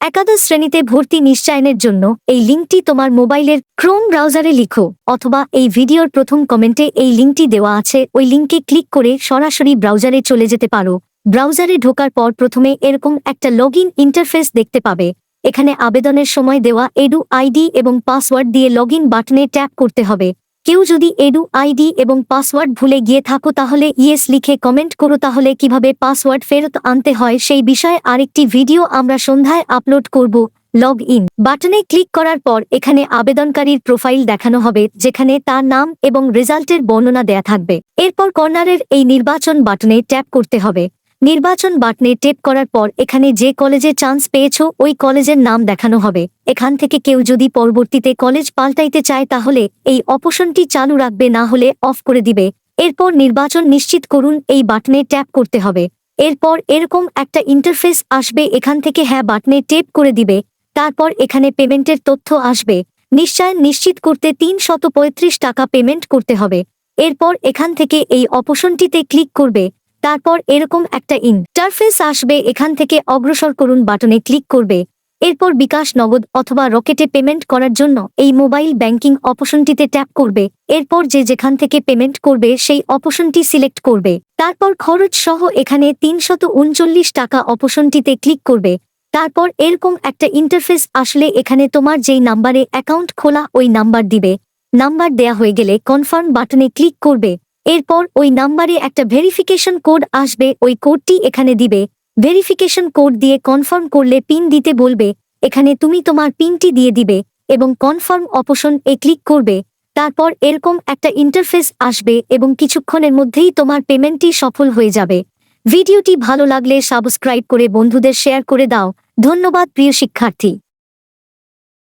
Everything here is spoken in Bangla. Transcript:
একাদশ শ্রেণীতে ভর্তি নিশ্চয়নের জন্য এই লিঙ্কটি তোমার মোবাইলের ক্রোম ব্রাউজারে লিখো, অথবা এই ভিডিওর প্রথম কমেন্টে এই লিঙ্কটি দেওয়া আছে, ওই লিঙ্কে ক্লিক করে সরাসরি ব্রাউজারে চলে যেতে পারো। ব্রাউজারে ঢোকার পর প্রথমে এরকম একটা লগইন ইন্টারফেস দেখতে পাবে। এখানে আবেদনের সময় দেওয়া এডু আইডি এবং পাসওয়ার্ড দিয়ে লগইন বাটনে ট্যাপ করতে হবে। কেউ যদি এডু আইডি এবং পাসওয়ার্ড ভুলে গিয়ে থাকো তাহলে ইয়েস লিখে কমেন্ট করো। তাহলে কিভাবে পাসওয়ার্ড ফেরত আনতে হয় সেই বিষয়ে আরেকটি ভিডিও আমরা সন্ধ্যায় আপলোড করব। লগ ইন বাটনে ক্লিক করার পর এখানে আবেদনকারীর প্রোফাইল দেখানো হবে, যেখানে তার নাম এবং রেজাল্টের বর্ণনা দেয়া থাকবে। এরপর কর্নারের এই নির্বাচন বাটনে ট্যাপ করতে হবে। নির্বাচন বাটনে ট্যাপ করার পর এখানে যে কলেজে চান্স পেয়েছো ওই কলেজের নাম দেখানো হবে। এখান থেকে কেউ যদি পরবর্তীতে কলেজ পাল্টাইতে চায় তাহলে এই অপশনটি চালু রাখবে, না হলে অফ করে দিবে। এরপর নির্বাচন নিশ্চিত করুন এই বাটনে ট্যাপ করতে হবে। এরপর এরকম একটা ইন্টারফেস আসবে, এখান থেকে হ্যাঁ বাটনে ট্যাপ করে দিবে। তারপর এখানে পেমেন্টের তথ্য আসবে। নিশ্চয়ন নিশ্চিত করতে ৩৩৫ টাকা পেমেন্ট করতে হবে। এরপর এখান থেকে এই অপশনটিতে ক্লিক করবে। তারপর এরকম একটা ইন্টারফেস আসবে, এখান থেকে অগ্রসর করুন বাটনে ক্লিক করবে। এরপর বিকাশ, নগদ অথবা রকেটে পেমেন্ট করার জন্য এই মোবাইল ব্যাংকিং অপশনটিতে ট্যাপ করবে। এরপর যে যেখান থেকে পেমেন্ট করবে সেই অপশনটি সিলেক্ট করবে। তারপর খরচ সহ এখানে ৩৩৯ টাকা অপশনটিতে ক্লিক করবে। তারপর এরকম একটা ইন্টারফেস আসলে এখানে তোমার যেই নাম্বারে অ্যাকাউন্ট খোলা ওই নাম্বার দিবে। নাম্বার দেয়া হয়ে গেলে কনফার্ম বাটনে ক্লিক করবে। এরপর ওই নাম্বারে একটা ভেরিফিকেশন কোড আসবে, ওই কোডটি এখানে দিবে। ভেরিফিকেশন কোড দিয়ে কনফার্ম করলে পিন দিতে বলবে, এখানে তুমি তোমার পিনটি দিয়ে দিবে এবং কনফার্ম অপশন এ ক্লিক করবে। তারপর এরকম একটা ইন্টারফেস আসবে এবং কিছুক্ষণের মধ্যেই তোমার পেমেন্টটি সফল হয়ে যাবে। ভিডিওটি ভালো লাগলে সাবস্ক্রাইব করে বন্ধুদের শেয়ার করে দাও। ধন্যবাদ প্রিয় শিক্ষার্থী।